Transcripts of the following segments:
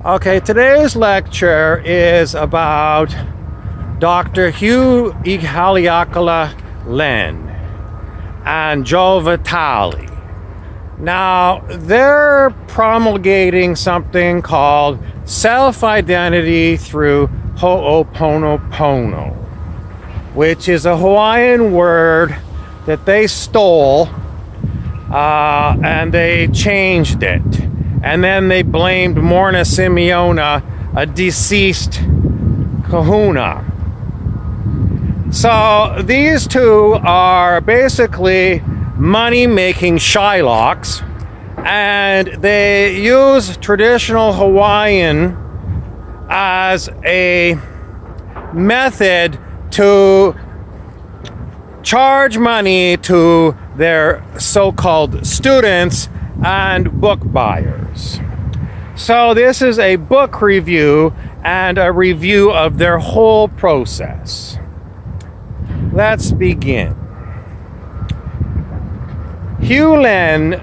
Okay, today's lecture is about Dr. Hugh Haleakala Len and Joe Vitale. Now, they're promulgating something called self-identity through Hooponopono, which is a Hawaiian word that they stole and they changed it. And then they blamed Morna Simeona, a deceased kahuna. So these two are basically money-making Shylocks, and they use traditional Hawaiian as a method to charge money to their so-called students and book buyers. So this is a book review and a review of their whole process. Let's begin. Hugh Len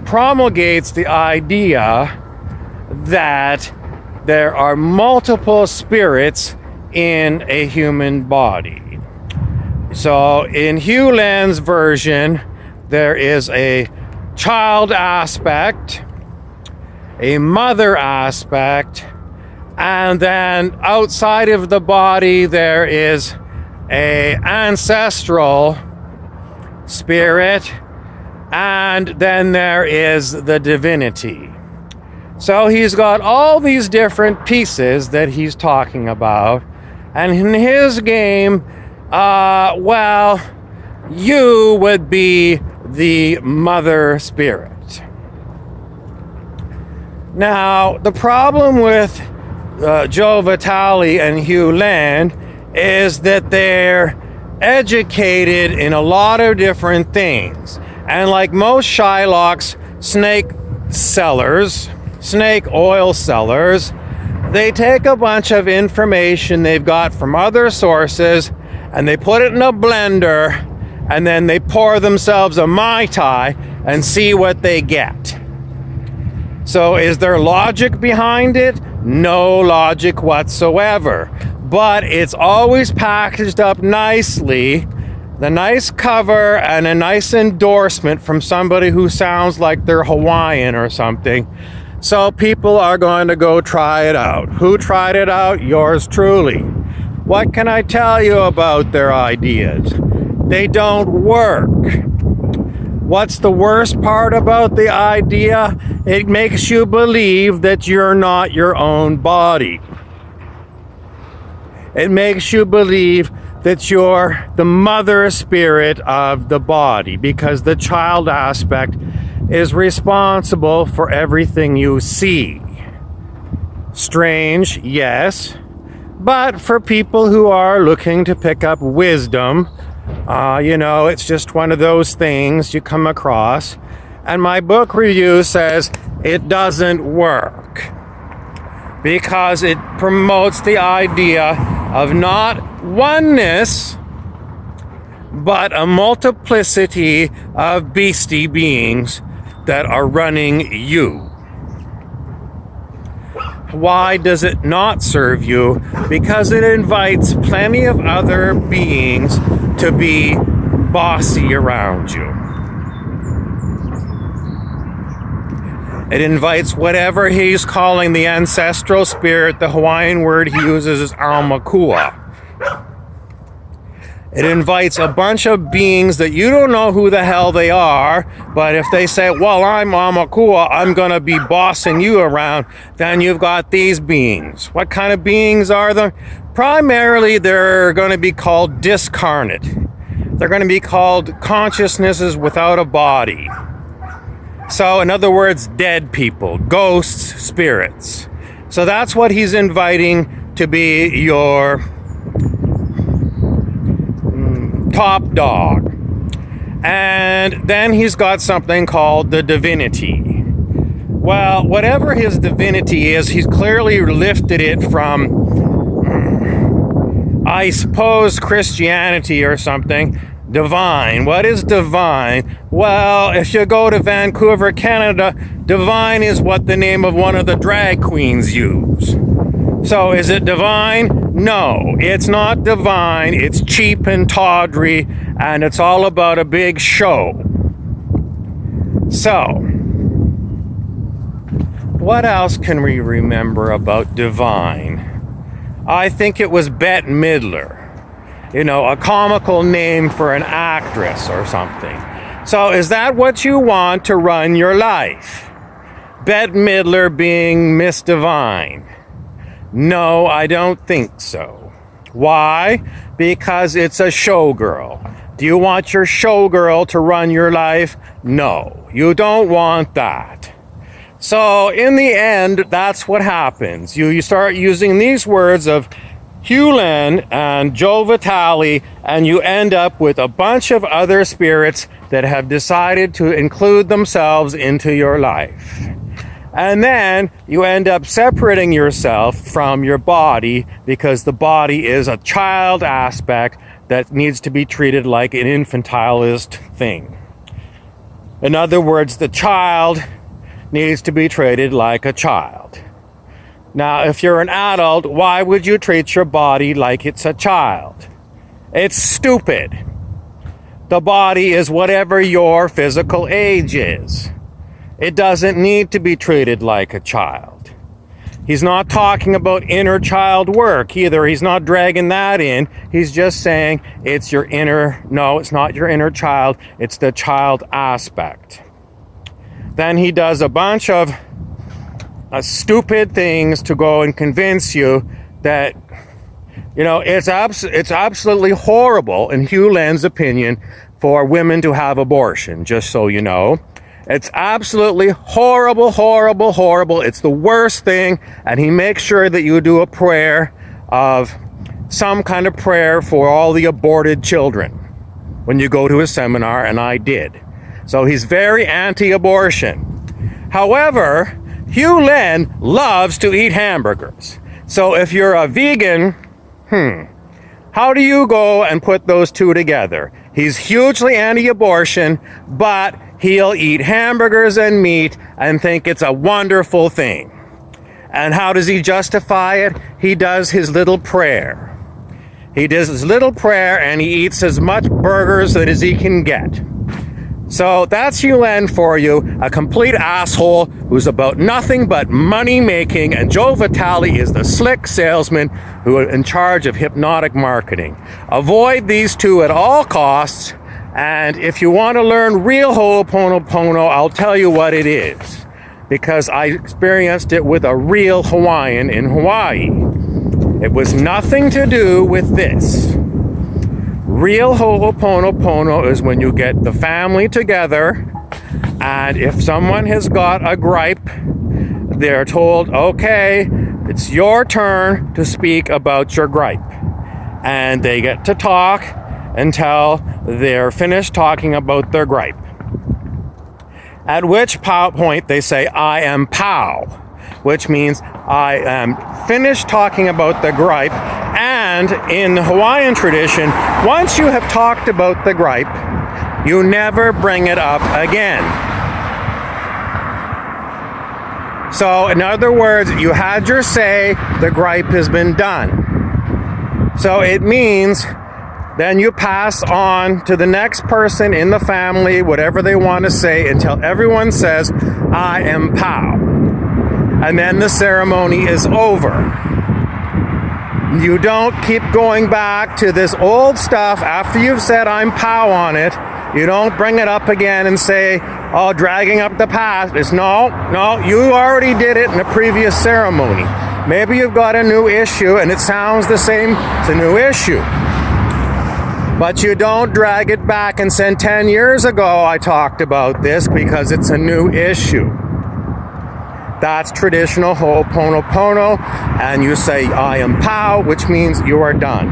promulgates the idea that there are multiple spirits in a human body. So in Hugh Len's version, there is a child aspect, a mother aspect, and then outside of the body there is a ancestral spirit, and then there is the divinity. So he's got all these different pieces that he's talking about, and in his game, you would be the mother spirit. Now, the problem with Joe Vitale and Hugh Len is that they're educated in a lot of different things. And like most Shylocks, snake oil sellers, they take a bunch of information they've got from other sources and they put it in a blender, and then they pour themselves a Mai Tai and see what they get. So is there logic behind it? No logic whatsoever. But it's always packaged up nicely, the nice cover and a nice endorsement from somebody who sounds like they're Hawaiian or something. So people are going to go try it out. Who tried it out? Yours truly. What can I tell you about their ideas? They don't work. What's the worst part about the idea? It makes you believe that you're not your own body. It makes you believe that you're the mother spirit of the body, because the child aspect is responsible for everything you see. Strange, yes, but for people who are looking to pick up wisdom, it's just one of those things you come across. And my book review says it doesn't work because it promotes the idea of not oneness, but a multiplicity of beastie beings that are running you. Why does it not serve you? Because it invites plenty of other beings to be bossy around you. It invites whatever he's calling the ancestral spirit. The Hawaiian word he uses is aumakua. It invites a bunch of beings that you don't know who the hell they are, but if they say, well, I'm aumakua, I'm going to be bossing you around, then you've got these beings. What kind of beings are they? Primarily, they're going to be called discarnate. They're going to be called consciousnesses without a body. So, in other words, dead people, ghosts, spirits. So that's what he's inviting to be your top dog. And then he's got something called the divinity. Well, whatever his divinity is, he's clearly lifted it from, I suppose, Christianity or something. Divine. What is divine? Well, if you go to Vancouver, Canada, Divine is what the name of one of the drag queens use. So is it divine? No, it's not divine. It's cheap and tawdry, and it's all about a big show. So, what else can we remember about divine? I think it was Bette Midler. You know, a comical name for an actress or something. So is that what you want to run your life? Bette Midler being Miss Divine? No, I don't think so. Why? Because it's a showgirl. Do you want your showgirl to run your life? No, you don't want that. So in the end, that's what happens. You start using these words of Hugh Len and Joe Vitale, and you end up with a bunch of other spirits that have decided to include themselves into your life. And then you end up separating yourself from your body because the body is a child aspect that needs to be treated like an infantilist thing. In other words, the child needs to be treated like a child. Now, if you're an adult, why would you treat your body like it's a child? It's stupid. The body is whatever your physical age is. It doesn't need to be treated like a child. He's not talking about inner child work either. He's not dragging that in. He's just saying it's your inner, no, it's not your inner child. It's the child aspect. Then he does a bunch of stupid things to go and convince you that, you know, it's absolutely horrible, in Hugh Len's opinion, for women to have abortion, just so you know. It's absolutely horrible, horrible, horrible. It's the worst thing, and he makes sure that you do a prayer of some kind of prayer for all the aborted children when you go to his seminar, and I did. So he's very anti-abortion. However, Hugh Len loves to eat hamburgers. So if you're a vegan, how do you go and put those two together? He's hugely anti-abortion, but he'll eat hamburgers and meat and think it's a wonderful thing. And how does he justify it? He does his little prayer. He does his little prayer and he eats as much burgers as he can get. So that's Hugh Len for you, a complete asshole who's about nothing but money making, and Joe Vitale is the slick salesman who is in charge of hypnotic marketing. Avoid these two at all costs, and if you want to learn real Hooponopono, I'll tell you what it is, because I experienced it with a real Hawaiian in Hawaii. It was nothing to do with this. Real Hooponopono is when you get the family together, and if someone has got a gripe, they're told, okay, it's your turn to speak about your gripe. And they get to talk until they're finished talking about their gripe. At which point they say, I am Pow, which means I am finished talking about the gripe. And in the Hawaiian tradition, once you have talked about the gripe, you never bring it up again. So, in other words, you had your say, the gripe has been done. So it means then you pass on to the next person in the family, whatever they want to say, until everyone says, I am Pow. And then the ceremony is over. You don't keep going back to this old stuff after you've said I'm Pow on it. You don't bring it up again and say, oh, dragging up the past. It's no, you already did it in a previous ceremony. Maybe you've got a new issue and it sounds the same. It's a new issue. But you don't drag it back and say 10 years ago I talked about this, because it's a new issue. That's traditional Hooponopono, and you say, I am Pow, which means you are done.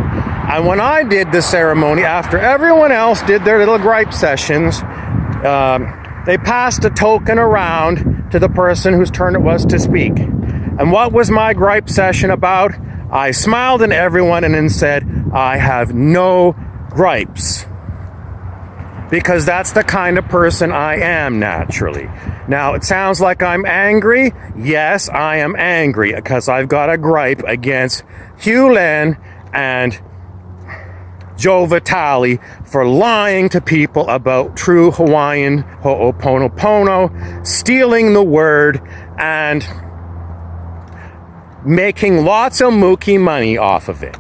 And when I did the ceremony, after everyone else did their little gripe sessions, they passed a token around to the person whose turn it was to speak. And what was my gripe session about? I smiled at everyone and then said, I have no gripes. because that's the kind of person I am naturally. Now, it sounds like I'm angry. Yes, I am angry because I've got a gripe against Hugh Len and Joe Vitale for lying to people about true Hawaiian Hooponopono, stealing the word, and making lots of mookie money off of it.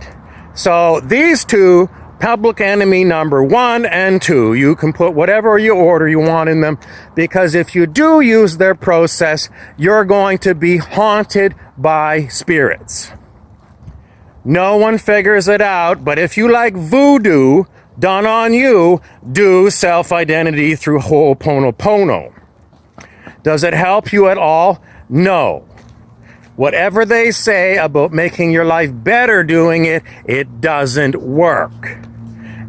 So these two, public enemy number 1 and 2, you can put whatever order you want in them, because if you do use their process, you're going to be haunted by spirits. No one figures it out, but if you like voodoo done on you, do self-identity through Hooponopono. Does it help you at all? No. Whatever they say about making your life better doing it, it doesn't work.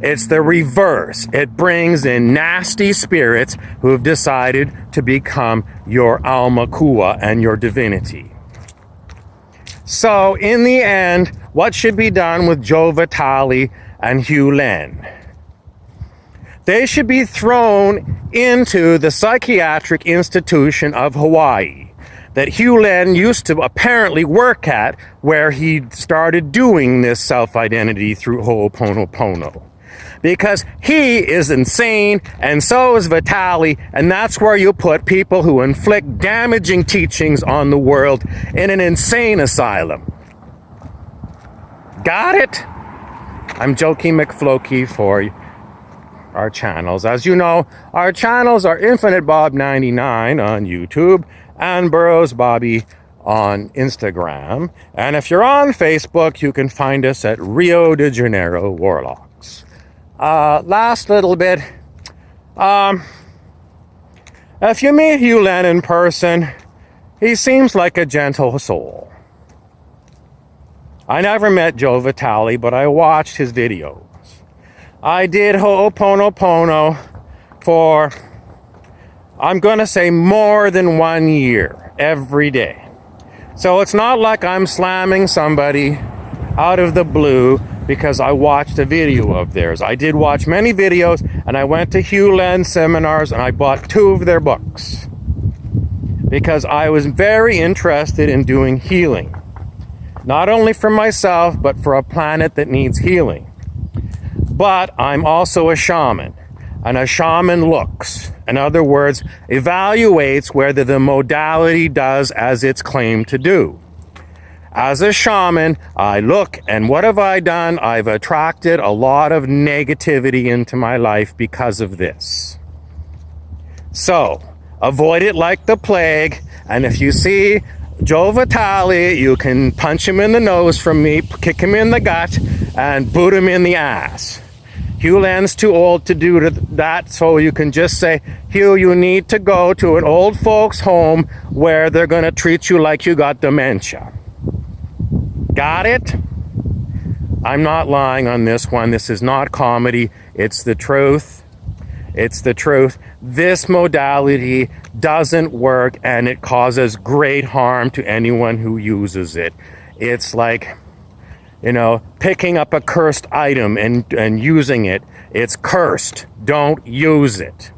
It's the reverse. It brings in nasty spirits who have decided to become your alma kua and your divinity. So, in the end, what should be done with Joe Vitale and Hugh Len? They should be thrown into the psychiatric institution of Hawaii that Hugh Len used to apparently work at, where he started doing this self-identity through Hooponopono. Because he is insane, and so is Vitale, and that's where you put people who inflict damaging teachings on the world in an insane asylum. Got it? I'm Jokey McFlokey for our channels. As you know, our channels are Infinite Bob 99 on YouTube and Burrows Bobby on Instagram. And if you're on Facebook, you can find us at Rio de Janeiro Warlocks. Last little bit. If you meet Hugh Len in person, he seems like a gentle soul. I never met Joe Vitale, but I watched his videos. I did Hooponopono for, I'm going to say, more than 1 year, every day. So it's not like I'm slamming somebody out of the blue because I watched a video of theirs. I did watch many videos, and I went to Hugh Len seminars, and I bought 2 of their books because I was very interested in doing healing. Not only for myself, but for a planet that needs healing. But I'm also a shaman, and a shaman looks. In other words, evaluates whether the modality does as it's claimed to do. As a shaman, I look, and what have I done? I've attracted a lot of negativity into my life because of this. So, avoid it like the plague, and if you see Joe Vitale, you can punch him in the nose from me, kick him in the gut, and boot him in the ass. Hugh Len's too old to do that, so you can just say, Hugh, you need to go to an old folks' home where they're going to treat you like you got dementia. Got it? I'm not lying on this one. This is not comedy. It's the truth. It's the truth. This modality doesn't work, and it causes great harm to anyone who uses it. It's like, picking up a cursed item and using it. It's cursed. Don't use it.